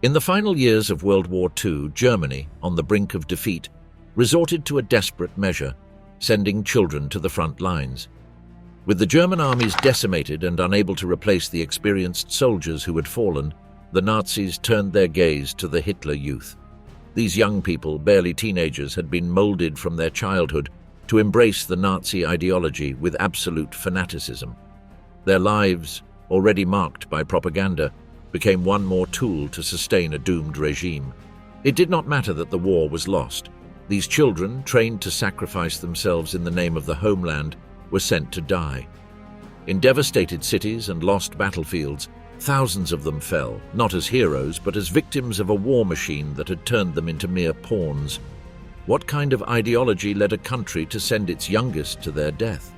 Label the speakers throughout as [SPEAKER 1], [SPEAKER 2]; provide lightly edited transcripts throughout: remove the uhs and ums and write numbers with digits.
[SPEAKER 1] In the final years of World War II, Germany, on the brink of defeat, resorted to a desperate measure, sending children to the front lines. With the German armies decimated and unable to replace the experienced soldiers who had fallen, the Nazis turned their gaze to the Hitler Youth. These young people, barely teenagers, had been molded from their childhood to embrace the Nazi ideology with absolute fanaticism. Their lives, already marked by propaganda, became one more tool to sustain a doomed regime. It did not matter that the war was lost. These children, trained to sacrifice themselves in the name of the homeland, were sent to die. In devastated cities and lost battlefields, thousands of them fell, not as heroes, but as victims of a war machine that had turned them into mere pawns. What kind of ideology led a country to send its youngest to their death?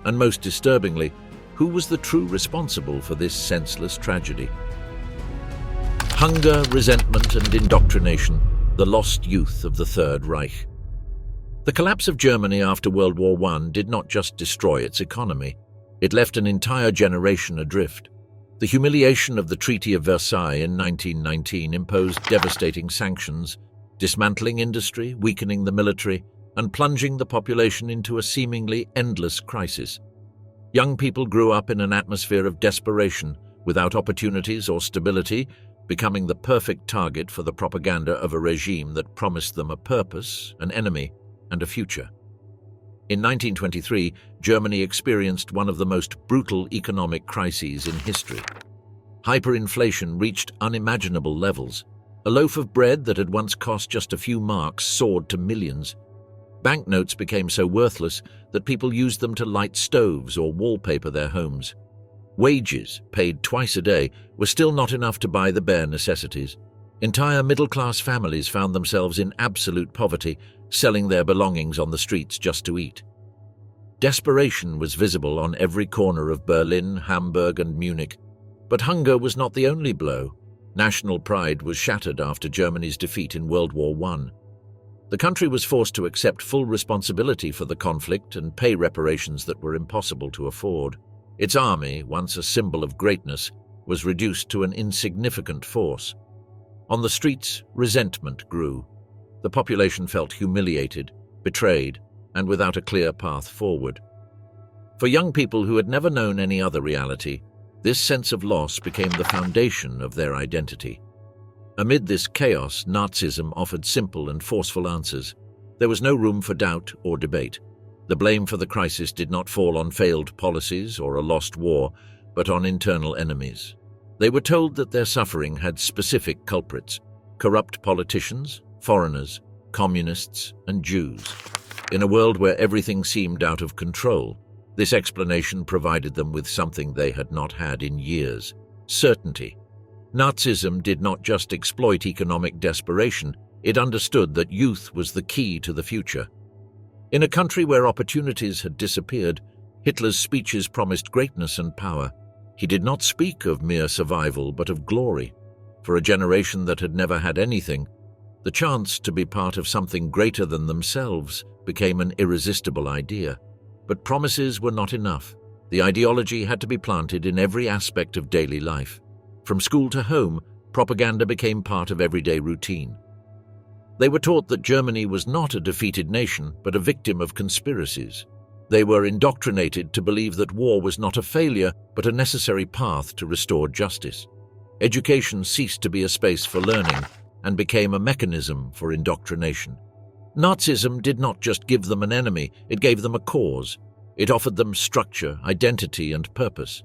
[SPEAKER 1] And most disturbingly, who was the true responsible for this senseless tragedy? Hunger, resentment, and indoctrination, the lost youth of the Third Reich. The collapse of Germany after World War I did not just destroy its economy. It left an entire generation adrift. The humiliation of the Treaty of Versailles in 1919 imposed devastating sanctions, dismantling industry, weakening the military, and plunging the population into a seemingly endless crisis. Young people grew up in an atmosphere of desperation, without opportunities or stability, becoming the perfect target for the propaganda of a regime that promised them a purpose, an enemy, and a future. In 1923, Germany experienced one of the most brutal economic crises in history. Hyperinflation reached unimaginable levels. A loaf of bread that had once cost just a few marks soared to millions. Banknotes became so worthless that people used them to light stoves or wallpaper their homes. Wages, paid twice a day, were still not enough to buy the bare necessities. Entire middle-class families found themselves in absolute poverty, selling their belongings on the streets just to eat. Desperation was visible on every corner of Berlin, Hamburg, and Munich. But hunger was not the only blow. National pride was shattered after Germany's defeat in World War I. The country was forced to accept full responsibility for the conflict and pay reparations that were impossible to afford. Its army, once a symbol of greatness, was reduced to an insignificant force. On the streets, resentment grew. The population felt humiliated, betrayed, and without a clear path forward. For young people who had never known any other reality, this sense of loss became the foundation of their identity. Amid this chaos, Nazism offered simple and forceful answers. There was no room for doubt or debate. The blame for the crisis did not fall on failed policies or a lost war, but on internal enemies. They were told that their suffering had specific culprits: corrupt politicians, foreigners, communists, and Jews. In a world where everything seemed out of control, this explanation provided them with something they had not had in years: certainty. Nazism did not just exploit economic desperation, it understood that youth was the key to the future. In a country where opportunities had disappeared, Hitler's speeches promised greatness and power. He did not speak of mere survival, but of glory. For a generation that had never had anything, the chance to be part of something greater than themselves became an irresistible idea. But promises were not enough. The ideology had to be planted in every aspect of daily life. From school to home, propaganda became part of everyday routine. They were taught that Germany was not a defeated nation, but a victim of conspiracies. They were indoctrinated to believe that war was not a failure, but a necessary path to restore justice. Education ceased to be a space for learning and became a mechanism for indoctrination. Nazism did not just give them an enemy, it gave them a cause. It offered them structure, identity, and purpose.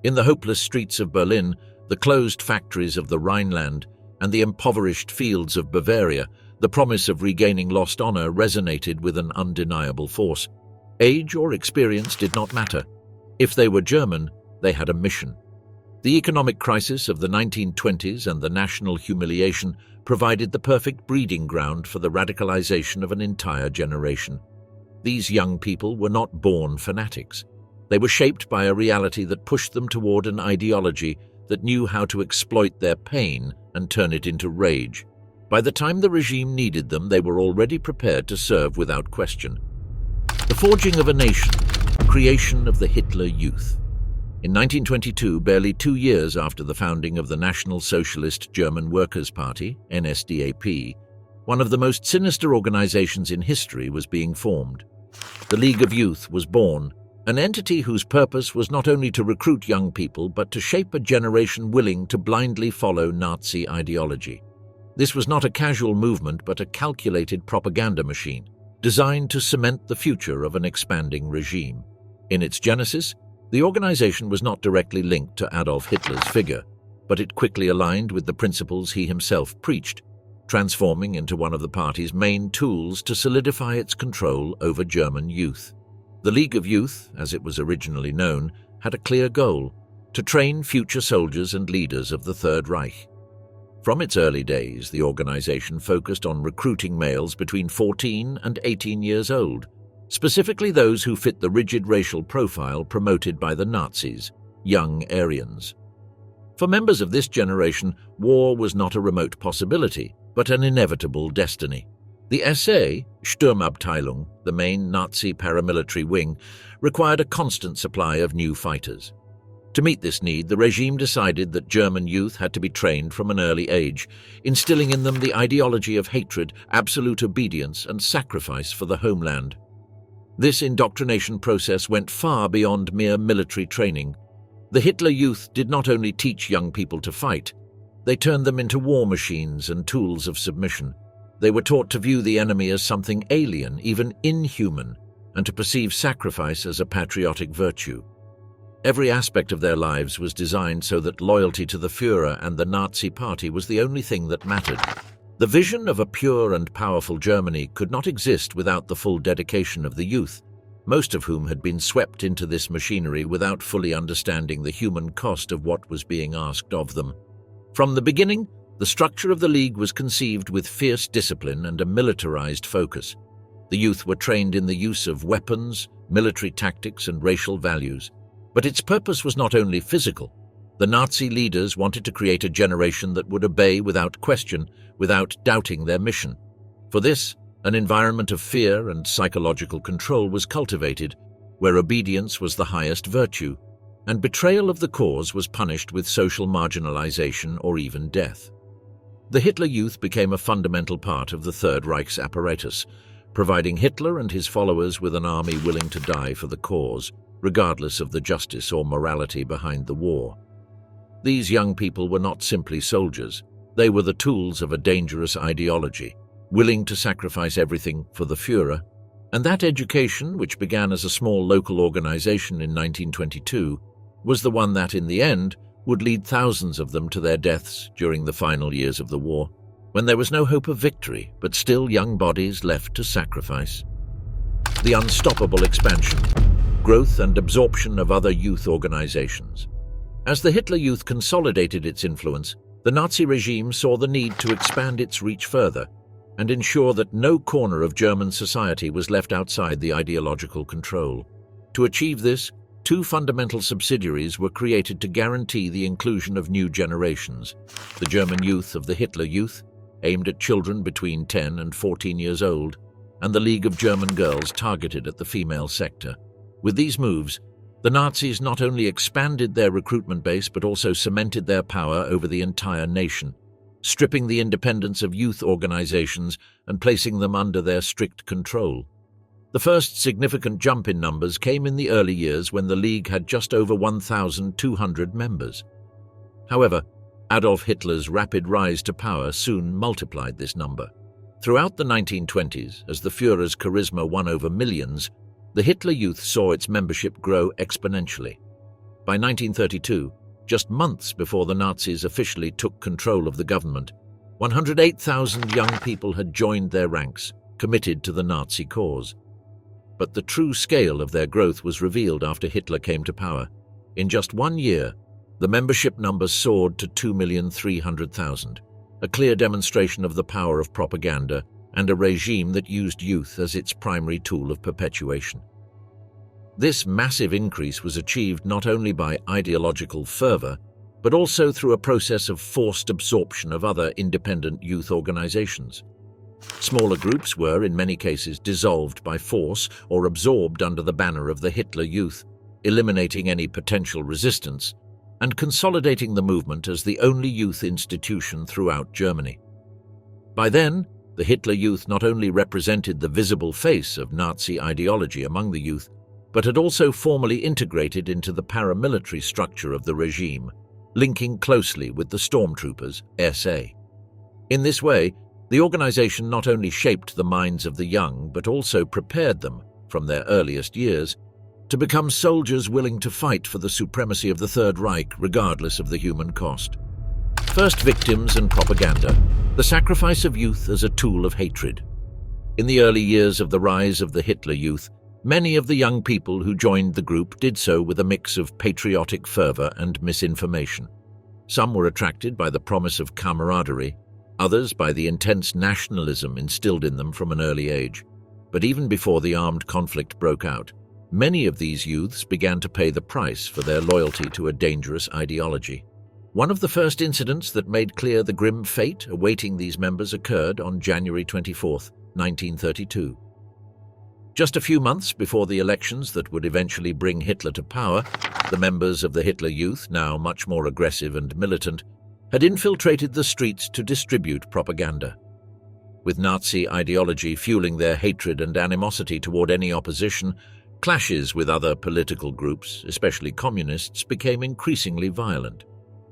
[SPEAKER 1] In the hopeless streets of Berlin, the closed factories of the Rhineland, and the impoverished fields of Bavaria, the promise of regaining lost honor resonated with an undeniable force. Age or experience did not matter. If they were German, they had a mission. The economic crisis of the 1920s and the national humiliation provided the perfect breeding ground for the radicalization of an entire generation. These young people were not born fanatics. They were shaped by a reality that pushed them toward an ideology that knew how to exploit their pain and turn it into rage. By the time the regime needed them, they were already prepared to serve without question. The forging of a nation, creation of the Hitler Youth. In 1922, barely 2 years after the founding of the National Socialist German Workers' Party, NSDAP, one of the most sinister organizations in history was being formed. The League of Youth was born, an entity whose purpose was not only to recruit young people but to shape a generation willing to blindly follow Nazi ideology. This was not a casual movement but a calculated propaganda machine, designed to cement the future of an expanding regime. In its genesis, the organization was not directly linked to Adolf Hitler's figure, but it quickly aligned with the principles he himself preached, transforming into one of the party's main tools to solidify its control over German youth. The League of Youth, as it was originally known, had a clear goal: to train future soldiers and leaders of the Third Reich. From its early days, the organization focused on recruiting males between 14 and 18 years old, specifically those who fit the rigid racial profile promoted by the Nazis, young Aryans. For members of this generation, war was not a remote possibility, but an inevitable destiny. The SA, Sturmabteilung, the main Nazi paramilitary wing, required a constant supply of new fighters. To meet this need, the regime decided that German youth had to be trained from an early age, instilling in them the ideology of hatred, absolute obedience, and sacrifice for the homeland. This indoctrination process went far beyond mere military training. The Hitler Youth did not only teach young people to fight, they turned them into war machines and tools of submission. They were taught to view the enemy as something alien, even inhuman, and to perceive sacrifice as a patriotic virtue. Every aspect of their lives was designed so that loyalty to the Führer and the Nazi Party was the only thing that mattered. The vision of a pure and powerful Germany could not exist without the full dedication of the youth, most of whom had been swept into this machinery without fully understanding the human cost of what was being asked of them. From the beginning, the structure of the League was conceived with fierce discipline and a militarized focus. The youth were trained in the use of weapons, military tactics, and racial values. But its purpose was not only physical. The Nazi leaders wanted to create a generation that would obey without question, without doubting their mission. For this, an environment of fear and psychological control was cultivated, where obedience was the highest virtue, and betrayal of the cause was punished with social marginalization or even death. The Hitler Youth became a fundamental part of the Third Reich's apparatus, providing Hitler and his followers with an army willing to die for the cause, regardless of the justice or morality behind the war. These young people were not simply soldiers. They were the tools of a dangerous ideology, willing to sacrifice everything for the Führer. And that education, which began as a small local organization in 1922, was the one that, in the end, would lead thousands of them to their deaths during the final years of the war, when there was no hope of victory, but still young bodies left to sacrifice. The unstoppable expansion, growth and absorption of other youth organizations. As the Hitler Youth consolidated its influence, the Nazi regime saw the need to expand its reach further and ensure that no corner of German society was left outside the ideological control. To achieve this, two fundamental subsidiaries were created to guarantee the inclusion of new generations: the German Youth of the Hitler Youth, aimed at children between 10 and 14 years old, and the League of German Girls targeted at the female sector. With these moves, the Nazis not only expanded their recruitment base but also cemented their power over the entire nation, stripping the independence of youth organizations and placing them under their strict control. The first significant jump in numbers came in the early years when the League had just over 1,200 members. However, Adolf Hitler's rapid rise to power soon multiplied this number. Throughout the 1920s, as the Führer's charisma won over millions, the Hitler Youth saw its membership grow exponentially. By 1932, just months before the Nazis officially took control of the government, 108,000 young people had joined their ranks, committed to the Nazi cause. But the true scale of their growth was revealed after Hitler came to power. In just 1 year, the membership number soared to 2,300,000, a clear demonstration of the power of propaganda and a regime that used youth as its primary tool of perpetuation. This massive increase was achieved not only by ideological fervor, but also through a process of forced absorption of other independent youth organizations. Smaller groups were, in many cases, dissolved by force or absorbed under the banner of the Hitler Youth, eliminating any potential resistance, and consolidating the movement as the only youth institution throughout Germany. By then, the Hitler Youth not only represented the visible face of Nazi ideology among the youth, but had also formally integrated into the paramilitary structure of the regime, linking closely with the stormtroopers, SA. In this way, the organization not only shaped the minds of the young, but also prepared them, from their earliest years, to become soldiers willing to fight for the supremacy of the Third Reich regardless of the human cost. First, victims and propaganda, the sacrifice of youth as a tool of hatred. In the early years of the rise of the Hitler Youth, many of the young people who joined the group did so with a mix of patriotic fervor and misinformation. Some were attracted by the promise of camaraderie, others by the intense nationalism instilled in them from an early age. But even before the armed conflict broke out, many of these youths began to pay the price for their loyalty to a dangerous ideology. One of the first incidents that made clear the grim fate awaiting these members occurred on January 24, 1932. Just a few months before the elections that would eventually bring Hitler to power, the members of the Hitler Youth, now much more aggressive and militant, had infiltrated the streets to distribute propaganda. With Nazi ideology fueling their hatred and animosity toward any opposition, clashes with other political groups, especially communists, became increasingly violent.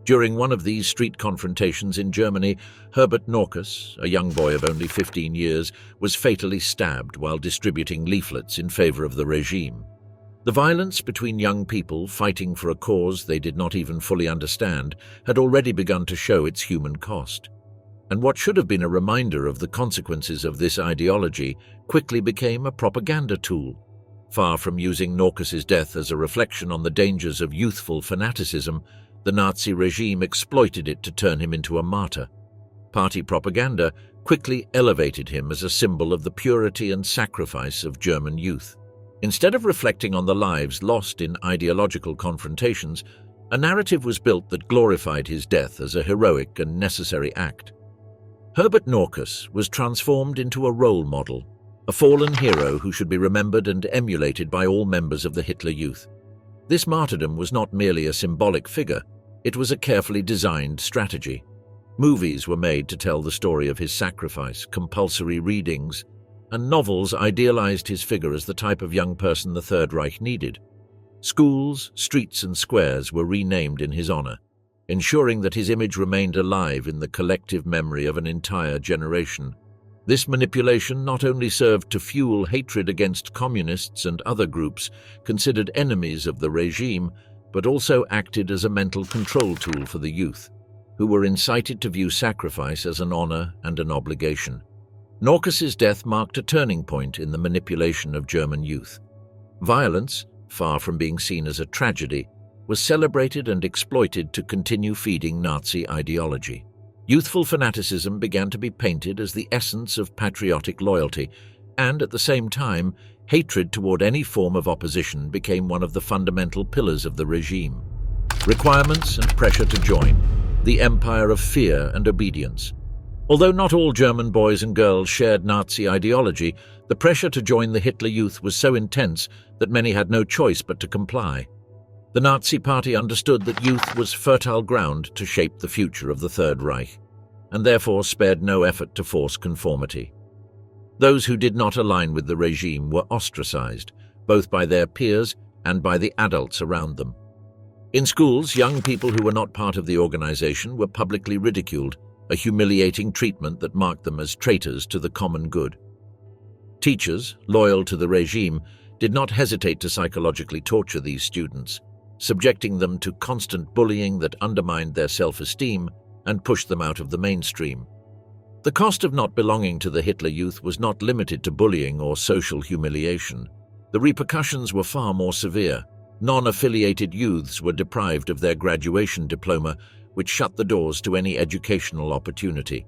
[SPEAKER 1] During one of these street confrontations in Germany, Herbert Norkus, a young boy of only 15 years, was fatally stabbed while distributing leaflets in favor of the regime. The violence between young people fighting for a cause they did not even fully understand had already begun to show its human cost. And what should have been a reminder of the consequences of this ideology quickly became a propaganda tool. Far from using Norkus's death as a reflection on the dangers of youthful fanaticism, the Nazi regime exploited it to turn him into a martyr. Party propaganda quickly elevated him as a symbol of the purity and sacrifice of German youth. Instead of reflecting on the lives lost in ideological confrontations, a narrative was built that glorified his death as a heroic and necessary act. Herbert Norkus was transformed into a role model, a fallen hero who should be remembered and emulated by all members of the Hitler Youth. This martyrdom was not merely a symbolic figure, it was a carefully designed strategy. Movies were made to tell the story of his sacrifice, compulsory readings, and novels idealized his figure as the type of young person the Third Reich needed. Schools, streets, and squares were renamed in his honor, ensuring that his image remained alive in the collective memory of an entire generation. This manipulation not only served to fuel hatred against communists and other groups considered enemies of the regime, but also acted as a mental control tool for the youth, who were incited to view sacrifice as an honor and an obligation. Norkus's death marked a turning point in the manipulation of German youth. Violence, far from being seen as a tragedy, was celebrated and exploited to continue feeding Nazi ideology. Youthful fanaticism began to be painted as the essence of patriotic loyalty, and at the same time, hatred toward any form of opposition became one of the fundamental pillars of the regime. Requirements and pressure to join, the empire of fear and obedience. Although not all German boys and girls shared Nazi ideology, the pressure to join the Hitler Youth was so intense that many had no choice but to comply. The Nazi Party understood that youth was fertile ground to shape the future of the Third Reich, and therefore spared no effort to force conformity. Those who did not align with the regime were ostracized, both by their peers and by the adults around them. In schools, young people who were not part of the organization were publicly ridiculed, a humiliating treatment that marked them as traitors to the common good. Teachers, loyal to the regime, did not hesitate to psychologically torture these students, subjecting them to constant bullying that undermined their self-esteem and pushed them out of the mainstream. The cost of not belonging to the Hitler Youth was not limited to bullying or social humiliation. The repercussions were far more severe. Non-affiliated youths were deprived of their graduation diploma, which shut the doors to any educational opportunity.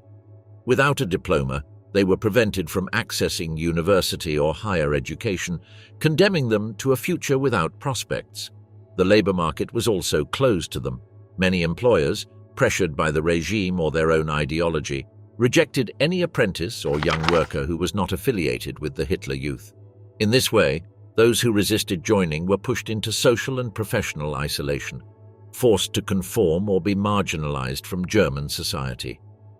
[SPEAKER 1] Without a diploma, they were prevented from accessing university or higher education, condemning them to a future without prospects. The labor market was also closed to them. Many employers, pressured by the regime or their own ideology, rejected any apprentice or young worker who was not affiliated with the Hitler Youth. In this way, Those who resisted joining were pushed into social and professional isolation, forced to conform or be marginalized from German society.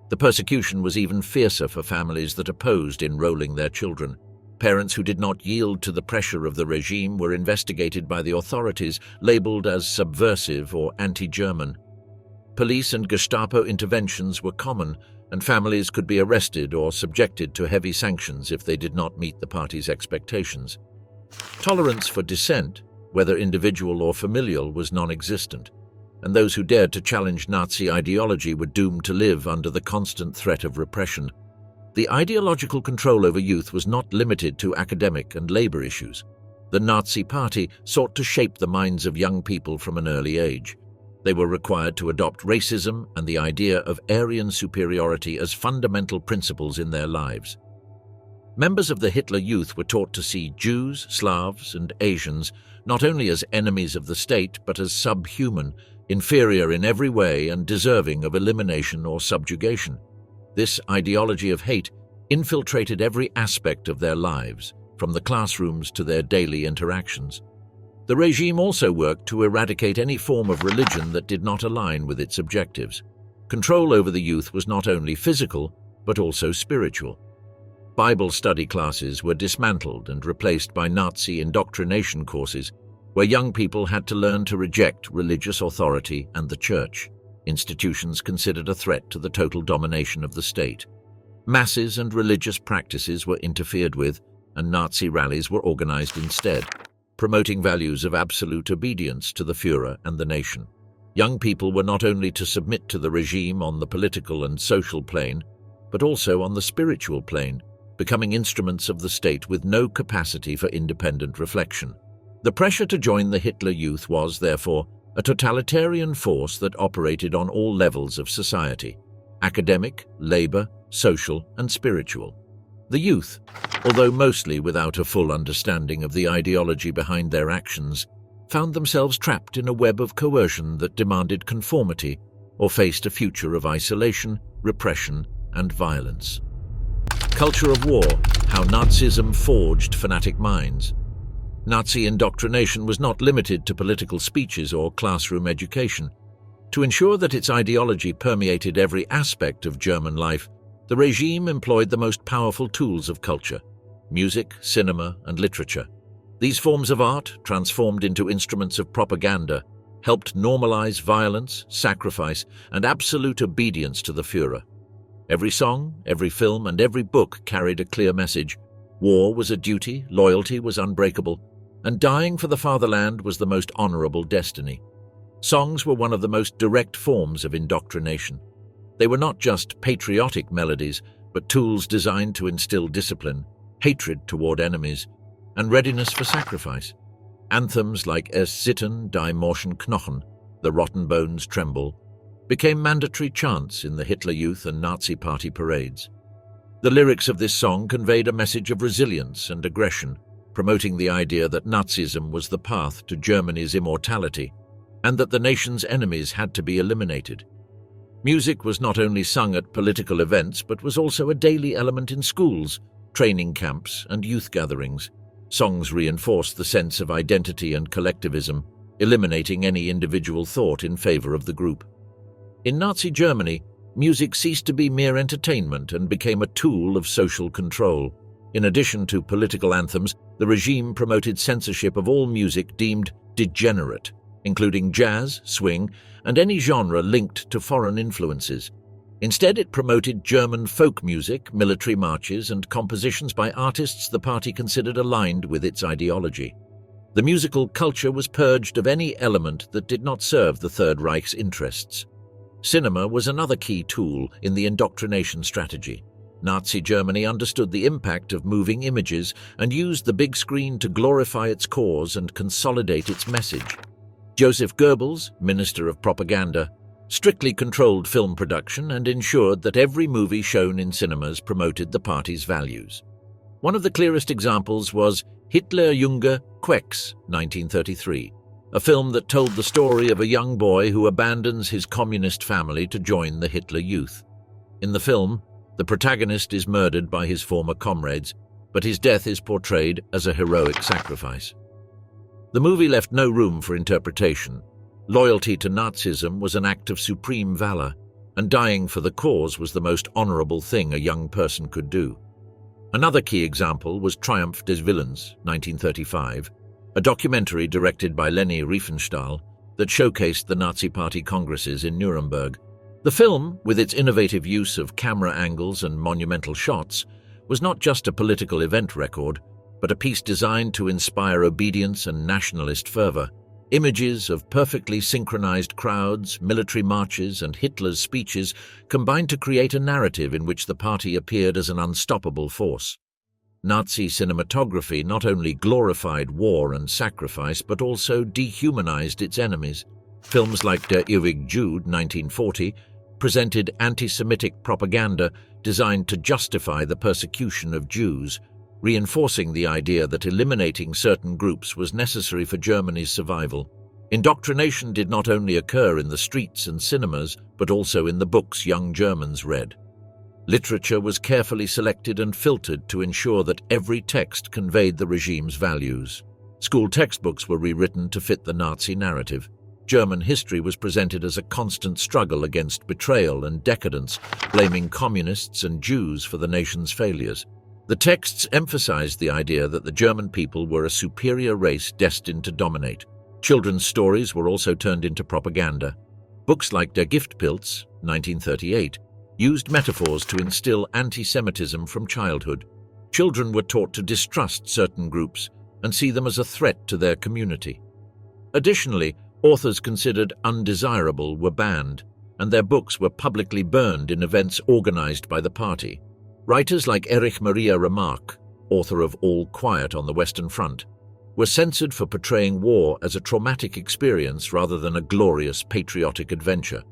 [SPEAKER 1] The persecution was even fiercer for families that opposed enrolling their children. Parents who did not yield to the pressure of the regime were investigated by the authorities, labeled as subversive or anti-German. Police and Gestapo interventions were common, and families could be arrested or subjected to heavy sanctions if they did not meet the party's expectations. Tolerance for dissent, whether individual or familial, was non-existent, and those who dared to challenge Nazi ideology were doomed to live under the constant threat of repression. The ideological control over youth was not limited to academic and labor issues. The Nazi Party sought to shape the minds of young people from an early age. They were required to adopt racism and the idea of Aryan superiority as fundamental principles in their lives. Members of the Hitler Youth were taught to see Jews, Slavs, and Asians not only as enemies of the state but as subhuman, inferior in every way and deserving of elimination or subjugation. This ideology of hate infiltrated every aspect of their lives, from the classrooms to their daily interactions. The regime also worked to eradicate any form of religion that did not align with its objectives. Control over the youth was not only physical, but also spiritual. Bible study classes were dismantled and replaced by Nazi indoctrination courses, where young people had to learn to reject religious authority and the church, institutions considered a threat to the total domination of the state. Masses and religious practices were interfered with, and Nazi rallies were organized instead, promoting values of absolute obedience to the Führer and the nation. Young people were not only to submit to the regime on the political and social plane, but also on the spiritual plane, becoming instruments of the state with no capacity for independent reflection. The pressure to join the Hitler Youth was, therefore, a totalitarian force that operated on all levels of society: academic, labor, social, and spiritual. The youth, although mostly without a full understanding of the ideology behind their actions, found themselves trapped in a web of coercion that demanded conformity or faced a future of isolation, repression, and violence. Culture of war: how Nazism forged fanatic minds. Nazi indoctrination was not limited to political speeches or classroom education. To ensure that its ideology permeated every aspect of German life, the regime employed the most powerful tools of culture: music, cinema, and literature. These forms of art, transformed into instruments of propaganda, helped normalize violence, sacrifice, and absolute obedience to the Führer. Every song, every film, and every book carried a clear message. War was a duty, loyalty was unbreakable, and dying for the fatherland was the most honorable destiny. Songs were one of the most direct forms of indoctrination. They were not just patriotic melodies, but tools designed to instill discipline, hatred toward enemies, and readiness for sacrifice. Anthems like Es zittern die Morschen Knochen, The Rotten Bones Tremble, became mandatory chants in the Hitler Youth and Nazi Party parades. The lyrics of this song conveyed a message of resilience and aggression, promoting the idea that Nazism was the path to Germany's immortality, and that the nation's enemies had to be eliminated. Music was not only sung at political events, but was also a daily element in schools, training camps, and youth gatherings. Songs reinforced the sense of identity and collectivism, eliminating any individual thought in favor of the group. In Nazi Germany, music ceased to be mere entertainment and became a tool of social control. In addition to political anthems, the regime promoted censorship of all music deemed degenerate, including jazz, swing, and any genre linked to foreign influences. Instead, it promoted German folk music, military marches, and compositions by artists the party considered aligned with its ideology. The musical culture was purged of any element that did not serve the Third Reich's interests. Cinema was another key tool in the indoctrination strategy. Nazi Germany understood the impact of moving images and used the big screen to glorify its cause and consolidate its message. Joseph Goebbels, Minister of Propaganda, strictly controlled film production and ensured that every movie shown in cinemas promoted the party's values. One of the clearest examples was Hitler Junge Quecks, 1933, a film that told the story of a young boy who abandons his communist family to join the Hitler Youth. In the film, the protagonist is murdered by his former comrades, but his death is portrayed as a heroic sacrifice. The movie left no room for interpretation. Loyalty to Nazism was an act of supreme valor, and dying for the cause was the most honorable thing a young person could do. Another key example was Triumph des Villains, 1935, a documentary directed by Leni Riefenstahl that showcased the Nazi Party congresses in Nuremberg. The film, with its innovative use of camera angles and monumental shots, was not just a political event record, but a piece designed to inspire obedience and nationalist fervor. Images of perfectly synchronized crowds, military marches, and Hitler's speeches combined to create a narrative in which the party appeared as an unstoppable force. Nazi cinematography not only glorified war and sacrifice, but also dehumanized its enemies. Films like Der Ewige Jude, 1940, presented anti-Semitic propaganda designed to justify the persecution of Jews, reinforcing the idea that eliminating certain groups was necessary for Germany's survival. Indoctrination did not only occur in the streets and cinemas, but also in the books young Germans read. Literature was carefully selected and filtered to ensure that every text conveyed the regime's values. School textbooks were rewritten to fit the Nazi narrative. German history was presented as a constant struggle against betrayal and decadence, blaming communists and Jews for the nation's failures. The texts emphasized the idea that the German people were a superior race destined to dominate. Children's stories were also turned into propaganda. Books like Der Giftpilz, 1938, used metaphors to instill anti-Semitism from childhood. Children were taught to distrust certain groups and see them as a threat to their community. Additionally, authors considered undesirable were banned, and their books were publicly burned in events organized by the party. Writers like Erich Maria Remarque, author of All Quiet on the Western Front, were censored for portraying war as a traumatic experience rather than a glorious patriotic adventure.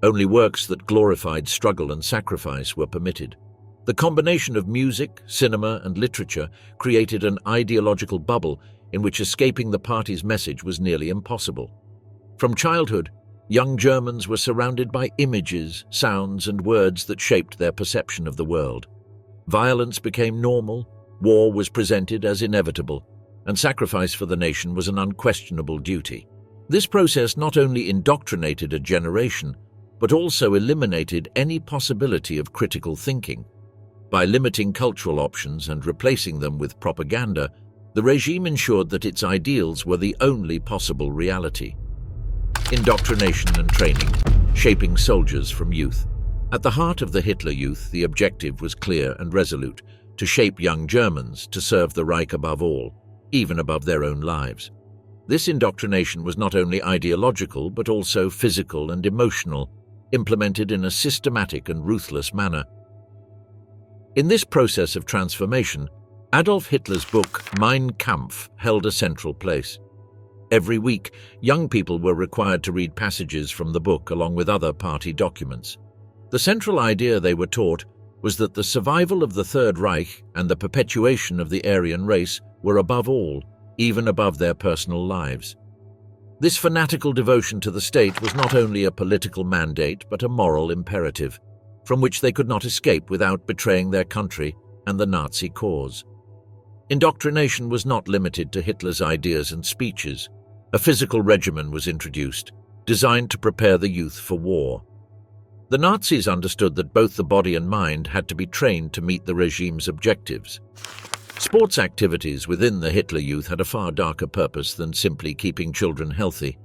[SPEAKER 1] Only works that glorified struggle and sacrifice were permitted. The combination of music, cinema, and literature created an ideological bubble in which escaping the party's message was nearly impossible. From childhood, young Germans were surrounded by images, sounds, and words that shaped their perception of the world. Violence became normal, war was presented as inevitable, and sacrifice for the nation was an unquestionable duty. This process not only indoctrinated a generation, but also eliminated any possibility of critical thinking. By limiting cultural options and replacing them with propaganda, the regime ensured that its ideals were the only possible reality. Indoctrination and training, shaping soldiers from youth. At the heart of the Hitler Youth, the objective was clear and resolute: to shape young Germans to serve the Reich above all, even above their own lives. This indoctrination was not only ideological but also physical and emotional, implemented in a systematic and ruthless manner. In this process of transformation, Adolf Hitler's book Mein Kampf held a central place. Every week, young people were required to read passages from the book along with other party documents. The central idea they were taught was that the survival of the Third Reich and the perpetuation of the Aryan race were above all, even above their personal lives. This fanatical devotion to the state was not only a political mandate but a moral imperative, from which they could not escape without betraying their country and the Nazi cause. Indoctrination was not limited to Hitler's ideas and speeches. A physical regimen was introduced, designed to prepare the youth for war. The Nazis understood that both the body and mind had to be trained to meet the regime's objectives. Sports activities within the Hitler Youth had a far darker purpose than simply keeping children healthy.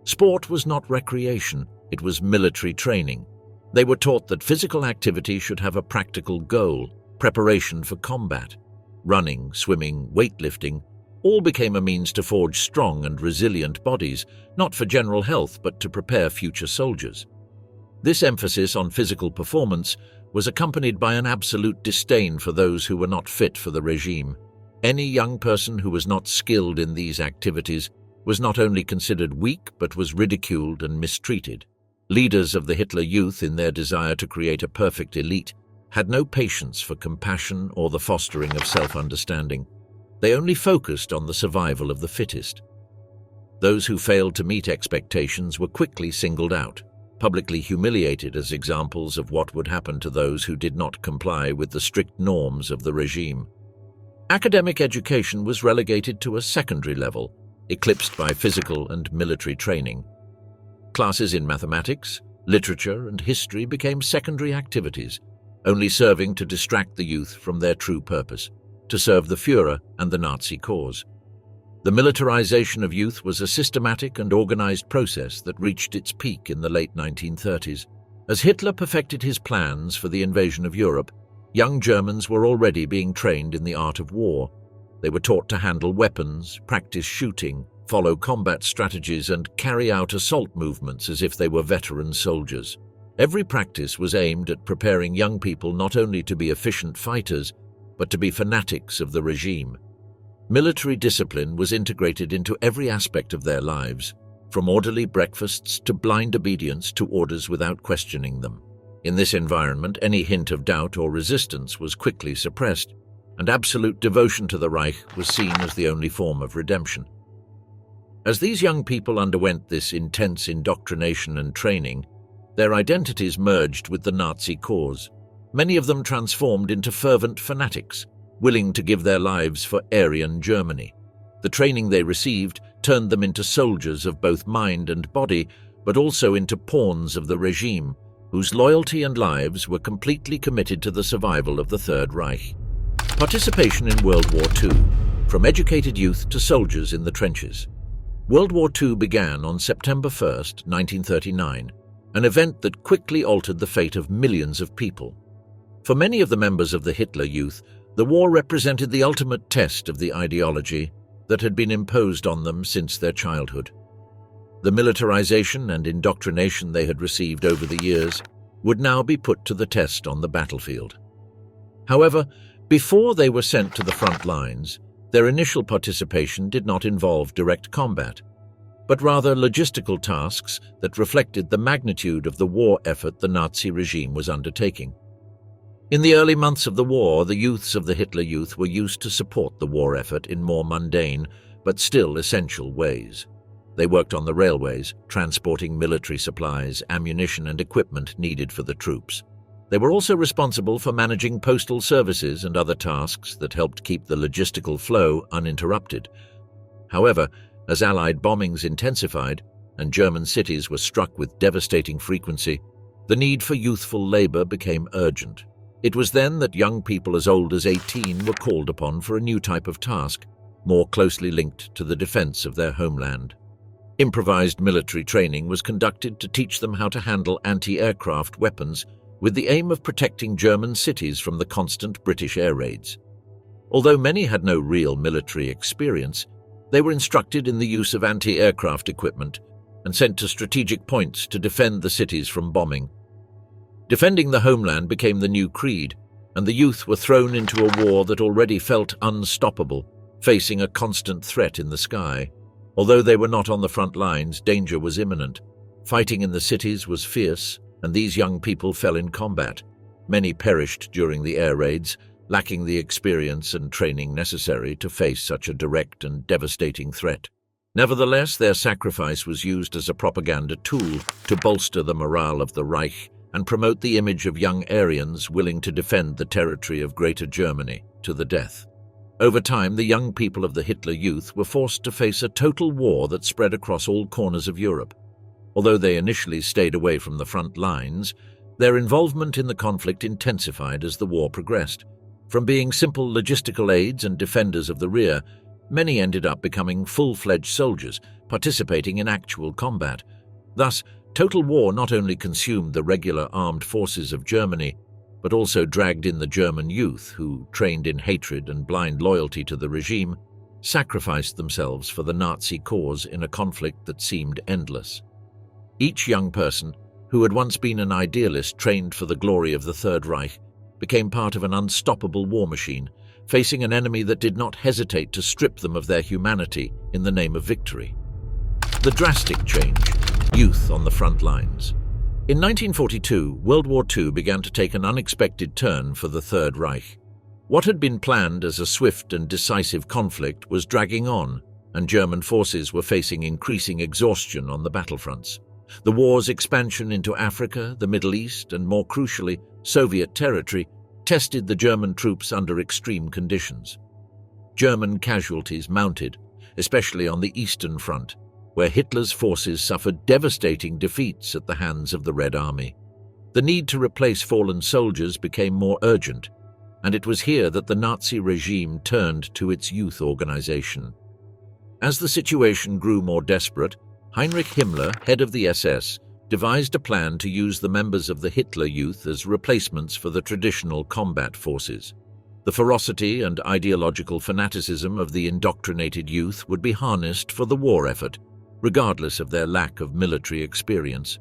[SPEAKER 1] Sport was not recreation, it was military training. They were taught that physical activity should have a practical goal, preparation for combat. Running, swimming, weightlifting, all became a means to forge strong and resilient bodies, not for general health but to prepare future soldiers. This emphasis on physical performance was accompanied by an absolute disdain for those who were not fit for the regime. Any young person who was not skilled in these activities was not only considered weak but was ridiculed and mistreated. Leaders of the Hitler Youth, in their desire to create a perfect elite, had no patience for compassion or the fostering of self-understanding. They only focused on the survival of the fittest. Those who failed to meet expectations were quickly singled out, publicly humiliated as examples of what would happen to those who did not comply with the strict norms of the regime. Academic education was relegated to a secondary level, eclipsed by physical and military training. Classes in mathematics, literature, and history became secondary activities, only serving to distract the youth from their true purpose, to serve the Führer and the Nazi cause. The militarization of youth was a systematic and organized process that reached its peak in the late 1930s. As Hitler perfected his plans for the invasion of Europe, young Germans were already being trained in the art of war. They were taught to handle weapons, practice shooting, follow combat strategies, and carry out assault movements as if they were veteran soldiers. Every practice was aimed at preparing young people not only to be efficient fighters, but to be fanatics of the regime. Military discipline was integrated into every aspect of their lives, from orderly breakfasts to blind obedience to orders without questioning them. In this environment, any hint of doubt or resistance was quickly suppressed, and absolute devotion to the Reich was seen as the only form of redemption. As these young people underwent this intense indoctrination and training, their identities merged with the Nazi cause. Many of them transformed into fervent fanatics, willing to give their lives for Aryan Germany. The training they received turned them into soldiers of both mind and body, but also into pawns of the regime, whose loyalty and lives were completely committed to the survival of the Third Reich. Participation in World War II, from educated youth to soldiers in the trenches. World War II began on September 1, 1939, an event that quickly altered the fate of millions of people. For many of the members of the Hitler Youth, the war represented the ultimate test of the ideology that had been imposed on them since their childhood. The militarization and indoctrination they had received over the years would now be put to the test on the battlefield. However, before they were sent to the front lines, their initial participation did not involve direct combat, but rather logistical tasks that reflected the magnitude of the war effort the Nazi regime was undertaking. In the early months of the war, the youths of the Hitler Youth were used to support the war effort in more mundane, but still essential ways. They worked on the railways, transporting military supplies, ammunition, and equipment needed for the troops. They were also responsible for managing postal services and other tasks that helped keep the logistical flow uninterrupted. However, as Allied bombings intensified and German cities were struck with devastating frequency, the need for youthful labor became urgent. It was then that young people as old as 18 were called upon for a new type of task, more closely linked to the defense of their homeland. Improvised military training was conducted to teach them how to handle anti-aircraft weapons with the aim of protecting German cities from the constant British air raids. Although many had no real military experience, they were instructed in the use of anti-aircraft equipment and sent to strategic points to defend the cities from bombing. Defending the homeland became the new creed, and the youth were thrown into a war that already felt unstoppable, facing a constant threat in the sky. Although they were not on the front lines, danger was imminent. Fighting in the cities was fierce, and these young people fell in combat. Many perished during the air raids, lacking the experience and training necessary to face such a direct and devastating threat. Nevertheless, their sacrifice was used as a propaganda tool to bolster the morale of the Reich and promote the image of young Aryans willing to defend the territory of Greater Germany to the death. Over time, the young people of the Hitler Youth were forced to face a total war that spread across all corners of Europe. Although they initially stayed away from the front lines, their involvement in the conflict intensified as the war progressed. From being simple logistical aides and defenders of the rear, many ended up becoming full-fledged soldiers, participating in actual combat. Thus, total war not only consumed the regular armed forces of Germany, but also dragged in the German youth who, trained in hatred and blind loyalty to the regime, sacrificed themselves for the Nazi cause in a conflict that seemed endless. Each young person, who had once been an idealist trained for the glory of the Third Reich, became part of an unstoppable war machine, facing an enemy that did not hesitate to strip them of their humanity in the name of victory. The drastic change: youth on the front lines. In 1942, World War II began to take an unexpected turn for the Third Reich. What had been planned as a swift and decisive conflict was dragging on, and German forces were facing increasing exhaustion on the battlefronts. The war's expansion into Africa, the Middle East, and more crucially, Soviet territory, tested the German troops under extreme conditions. German casualties mounted, especially on the Eastern Front, where Hitler's forces suffered devastating defeats at the hands of the Red Army. The need to replace fallen soldiers became more urgent, and it was here that the Nazi regime turned to its youth organization. As the situation grew more desperate, Heinrich Himmler, head of the SS, devised a plan to use the members of the Hitler Youth as replacements for the traditional combat forces. The ferocity and ideological fanaticism of the indoctrinated youth would be harnessed for the war effort, regardless of their lack of military experience.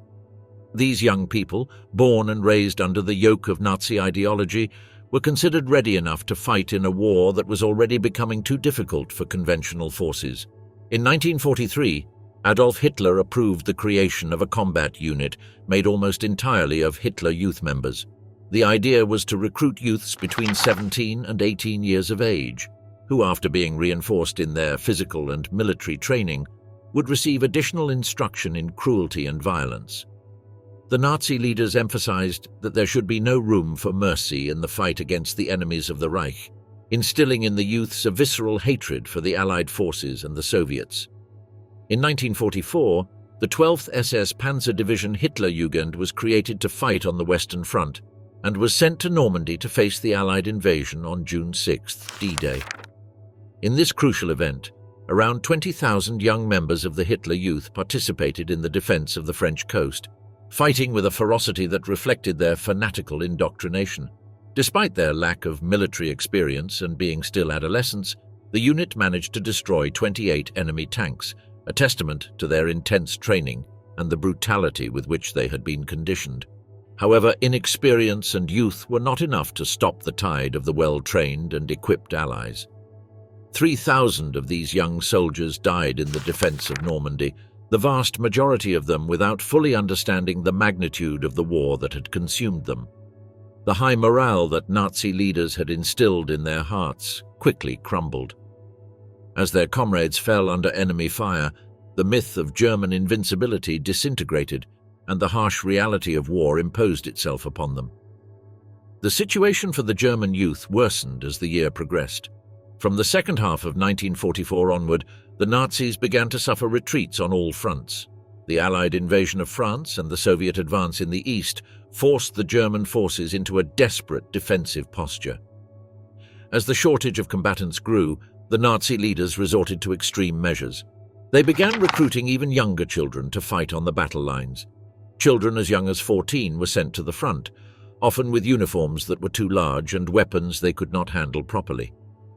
[SPEAKER 1] These young people, born and raised under the yoke of Nazi ideology, were considered ready enough to fight in a war that was already becoming too difficult for conventional forces. In 1943, Adolf Hitler approved the creation of a combat unit made almost entirely of Hitler Youth members. The idea was to recruit youths between 17 and 18 years of age, who, after being reinforced in their physical and military training, would receive additional instruction in cruelty and violence. The Nazi leaders emphasized that there should be no room for mercy in the fight against the enemies of the Reich, instilling in the youths a visceral hatred for the Allied forces and the Soviets. In 1944, the 12th SS Panzer Division Hitlerjugend was created to fight on the Western Front and was sent to Normandy to face the Allied invasion on June 6, D-Day. In this crucial event, around 20,000 young members of the Hitler Youth participated in the defense of the French coast, fighting with a ferocity that reflected their fanatical indoctrination. Despite their lack of military experience and being still adolescents, the unit managed to destroy 28 enemy tanks, a testament to their intense training and the brutality with which they had been conditioned. However, inexperience and youth were not enough to stop the tide of the well-trained and equipped Allies. 3,000 of these young soldiers died in the defense of Normandy, the vast majority of them without fully understanding the magnitude of the war that had consumed them. The high morale that Nazi leaders had instilled in their hearts quickly crumbled. As their comrades fell under enemy fire, the myth of German invincibility disintegrated, and the harsh reality of war imposed itself upon them. The situation for the German youth worsened as the year progressed. From the second half of 1944 onward, the Nazis began to suffer retreats on all fronts. The Allied invasion of France and the Soviet advance in the east forced the German forces into a desperate defensive posture. As the shortage of combatants grew, the Nazi leaders resorted to extreme measures. They began recruiting even younger children to fight on the battle lines. Children as young as 14 were sent to the front, often with uniforms that were too large and weapons they could not handle properly.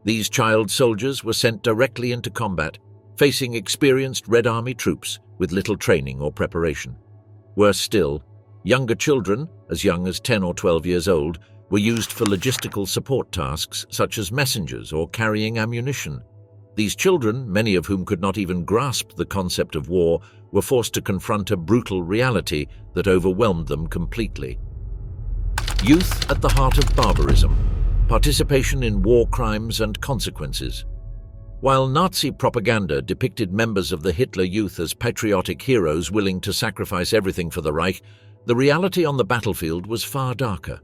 [SPEAKER 1] These child soldiers were sent directly into combat, facing experienced Red Army troops with little training or preparation. Worse still, younger children, as young as 10 or 12 years old, were used for logistical support tasks such as messengers or carrying ammunition. These children, many of whom could not even grasp the concept of war, were forced to confront a brutal reality that overwhelmed them completely. Youth at the heart of barbarism, participation in war crimes and consequences. While Nazi propaganda depicted members of the Hitler Youth as patriotic heroes willing to sacrifice everything for the Reich, the reality on the battlefield was far darker.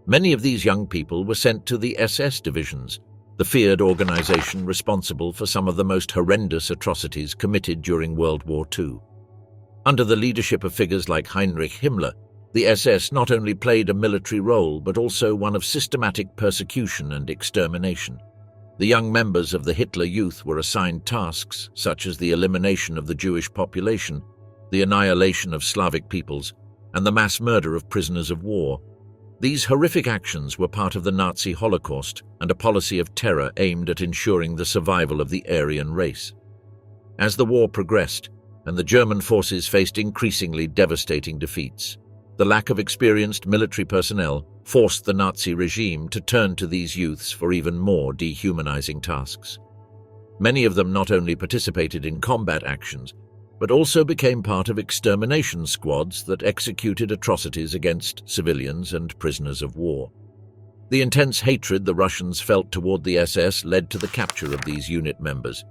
[SPEAKER 1] Many of these young people were sent to the SS divisions, the feared organization responsible for some of the most horrendous atrocities committed during World War II. Under the leadership of figures like Heinrich Himmler, the SS not only played a military role but also one of systematic persecution and extermination. The young members of the Hitler Youth were assigned tasks such as the elimination of the Jewish population, the annihilation of Slavic peoples, and the mass murder of prisoners of war. These horrific actions were part of the Nazi Holocaust and a policy of terror aimed at ensuring the survival of the Aryan race. As the war progressed and the German forces faced increasingly devastating defeats, the lack of experienced military personnel forced the Nazi regime to turn to these youths for even more dehumanizing tasks. Many of them not only participated in combat actions, but also became part of extermination squads that executed atrocities against civilians and prisoners of war. The intense hatred the Russians felt toward the SS led to the capture of these unit members,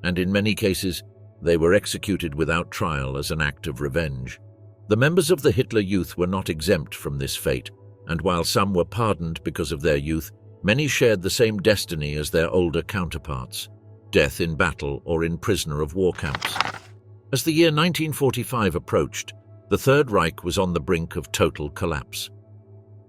[SPEAKER 1] and in many cases, they were executed without trial as an act of revenge. The members of the Hitler Youth were not exempt from this fate, and while some were pardoned because of their youth, Many shared the same destiny as their older counterparts: death in battle or in prisoner of war camps. As the year 1945 approached, the Third Reich was on the brink of total collapse.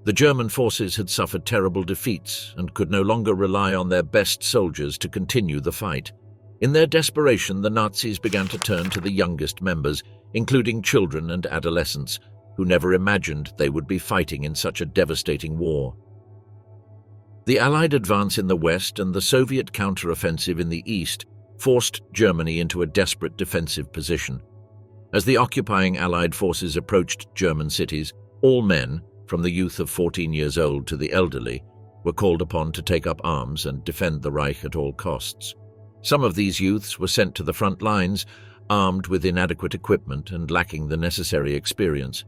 [SPEAKER 1] The German forces had suffered terrible defeats and could no longer rely on their best soldiers to continue the fight. In their desperation, the Nazis began to turn to the youngest members, including children and adolescents, who never imagined they would be fighting in such a devastating war. The Allied advance in the west and the Soviet counteroffensive in the east forced Germany into a desperate defensive position. As the occupying Allied forces approached German cities, all men, from the youth of 14 years old to the elderly, were called upon to take up arms and defend the Reich at all costs. Some of these youths were sent to the front lines, armed with inadequate equipment and lacking the necessary experience.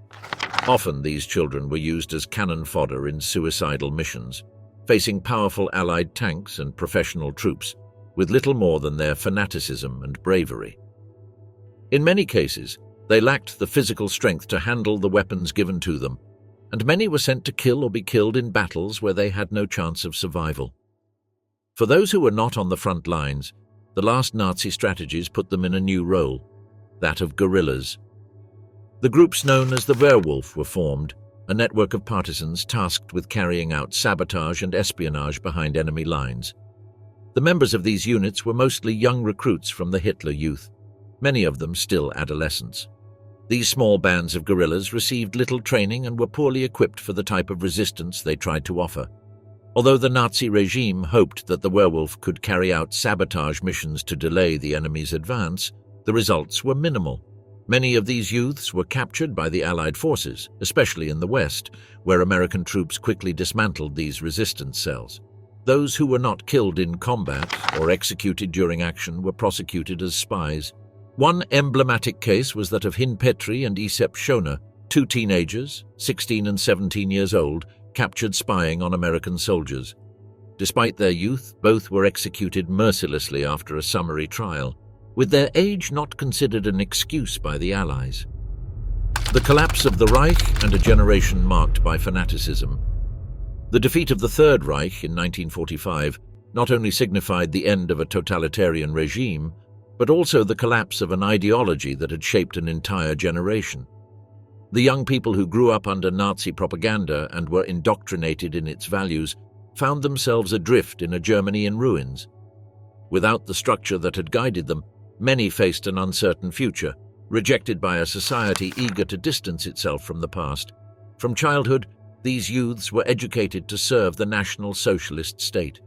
[SPEAKER 1] Often these children were used as cannon fodder in suicidal missions, facing powerful Allied tanks and professional troops, with little more than their fanaticism and bravery. In many cases, they lacked the physical strength to handle the weapons given to them, and many were sent to kill or be killed in battles where they had no chance of survival. For those who were not on the front lines, the last Nazi strategies put them in a new role, that of guerrillas. The groups known as the Werwolf were formed, a network of partisans tasked with carrying out sabotage and espionage behind enemy lines. The members of these units were mostly young recruits from the Hitler Youth, many of them still adolescents. These small bands of guerrillas received little training and were poorly equipped for the type of resistance they tried to offer. Although the Nazi regime hoped that the Werwolf could carry out sabotage missions to delay the enemy's advance, the results were minimal. Many of these youths were captured by the Allied forces, especially in the West, where American troops quickly dismantled these resistance cells. Those who were not killed in combat or executed during action were prosecuted as spies. One emblematic case was that of Hin Petri and Isep Schoner, two teenagers, 16 and 17 years old, captured spying on American soldiers. Despite their youth, both were executed mercilessly after a summary trial, with their age not considered an excuse by the Allies. The collapse of the Reich and a generation marked by fanaticism. The defeat of the Third Reich in 1945 not only signified the end of a totalitarian regime, but also the collapse of an ideology that had shaped an entire generation. The young people who grew up under Nazi propaganda and were indoctrinated in its values found themselves adrift in a Germany in ruins. Without the structure that had guided them, many faced an uncertain future, rejected by a society eager to distance itself from the past. From childhood, these youths were educated to serve the National Socialist state.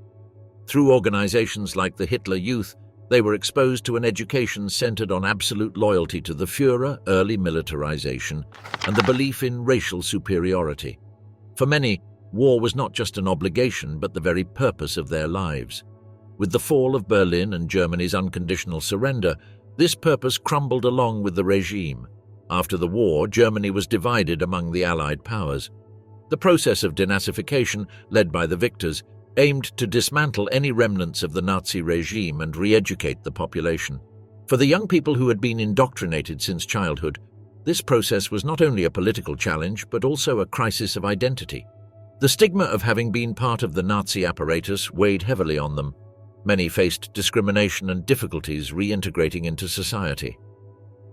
[SPEAKER 1] Through organizations like the Hitler Youth, they were exposed to an education centered on absolute loyalty to the Führer, early militarization, and the belief in racial superiority. For many, war was not just an obligation but the very purpose of their lives. With the fall of Berlin and Germany's unconditional surrender, this purpose crumbled along with the regime. After the war, Germany was divided among the Allied powers. The process of denazification, led by the victors, aimed to dismantle any remnants of the Nazi regime and re-educate the population. For the young people who had been indoctrinated since childhood, this process was not only a political challenge but also a crisis of identity. The stigma of having been part of the Nazi apparatus weighed heavily on them. Many faced discrimination and difficulties reintegrating into society.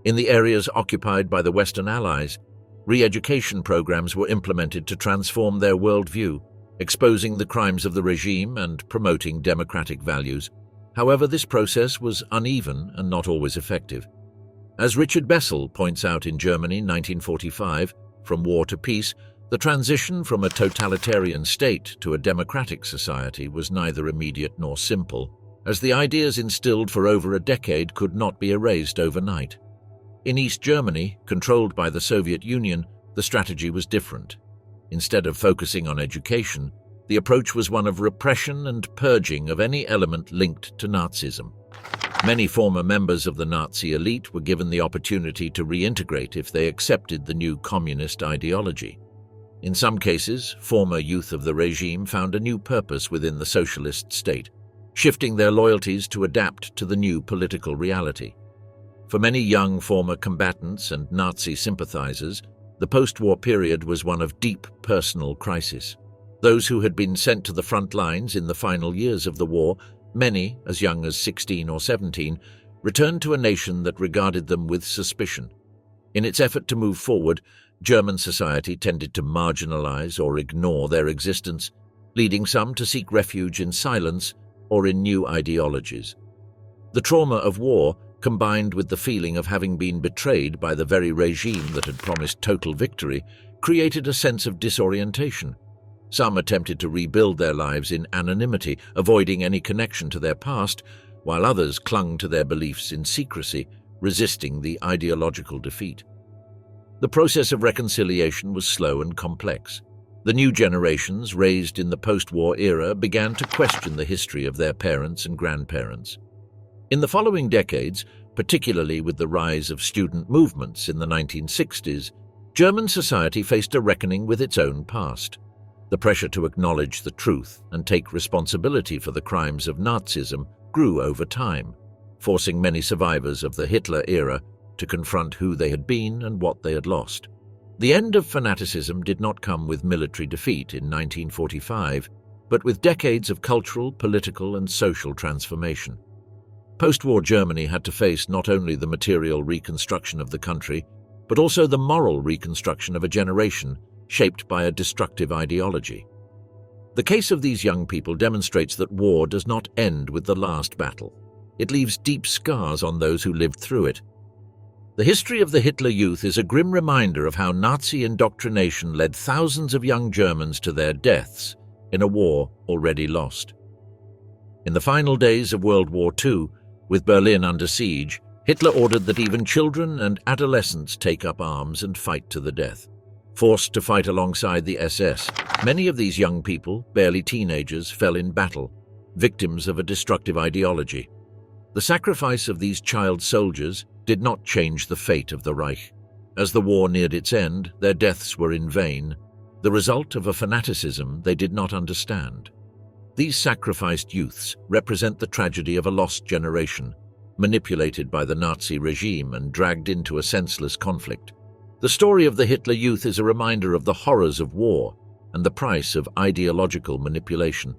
[SPEAKER 1] In the areas occupied by the Western Allies, re-education programs were implemented to transform their worldview, exposing the crimes of the regime and promoting democratic values. However, this process was uneven and not always effective. As Richard Bessel points out in Germany 1945, From War to Peace, the transition from a totalitarian state to a democratic society was neither immediate nor simple, as the ideas instilled for over a decade could not be erased overnight. In East Germany, controlled by the Soviet Union, the strategy was different. Instead of focusing on education, the approach was one of repression and purging of any element linked to Nazism. Many former members of the Nazi elite were given the opportunity to reintegrate if they accepted the new communist ideology. In some cases, former youth of the regime found a new purpose within the socialist state, shifting their loyalties to adapt to the new political reality. For many young former combatants and Nazi sympathizers, the post-war period was one of deep personal crisis. Those who had been sent to the front lines in the final years of the war, many as young as 16 or 17, returned to a nation that regarded them with suspicion. In its effort to move forward, German society tended to marginalize or ignore their existence, leading some to seek refuge in silence or in new ideologies. The trauma of war, combined with the feeling of having been betrayed by the very regime that had promised total victory, created a sense of disorientation. Some attempted to rebuild their lives in anonymity, avoiding any connection to their past, while others clung to their beliefs in secrecy, resisting the ideological defeat. The process of reconciliation was slow and complex. The new generations, raised in the post-war era, began to question the history of their parents and grandparents. In the following decades, particularly with the rise of student movements in the 1960s, German society faced a reckoning with its own past. The pressure to acknowledge the truth and take responsibility for the crimes of Nazism grew over time, forcing many survivors of the Hitler era to confront who they had been and what they had lost. The end of fanaticism did not come with military defeat in 1945, but with decades of cultural, political, and social transformation. Post-war Germany had to face not only the material reconstruction of the country, but also the moral reconstruction of a generation shaped by a destructive ideology. The case of these young people demonstrates that war does not end with the last battle. It leaves deep scars on those who lived through it. The history of the Hitler Youth is a grim reminder of how Nazi indoctrination led thousands of young Germans to their deaths in a war already lost. In the final days of World War II, with Berlin under siege, Hitler ordered that even children and adolescents take up arms and fight to the death. Forced to fight alongside the SS, many of these young people, barely teenagers, fell in battle, victims of a destructive ideology. The sacrifice of these child soldiers did not change the fate of the Reich. As the war neared its end, their deaths were in vain, the result of a fanaticism they did not understand. These sacrificed youths represent the tragedy of a lost generation, manipulated by the Nazi regime and dragged into a senseless conflict. The story of the Hitler Youth is a reminder of the horrors of war and the price of ideological manipulation.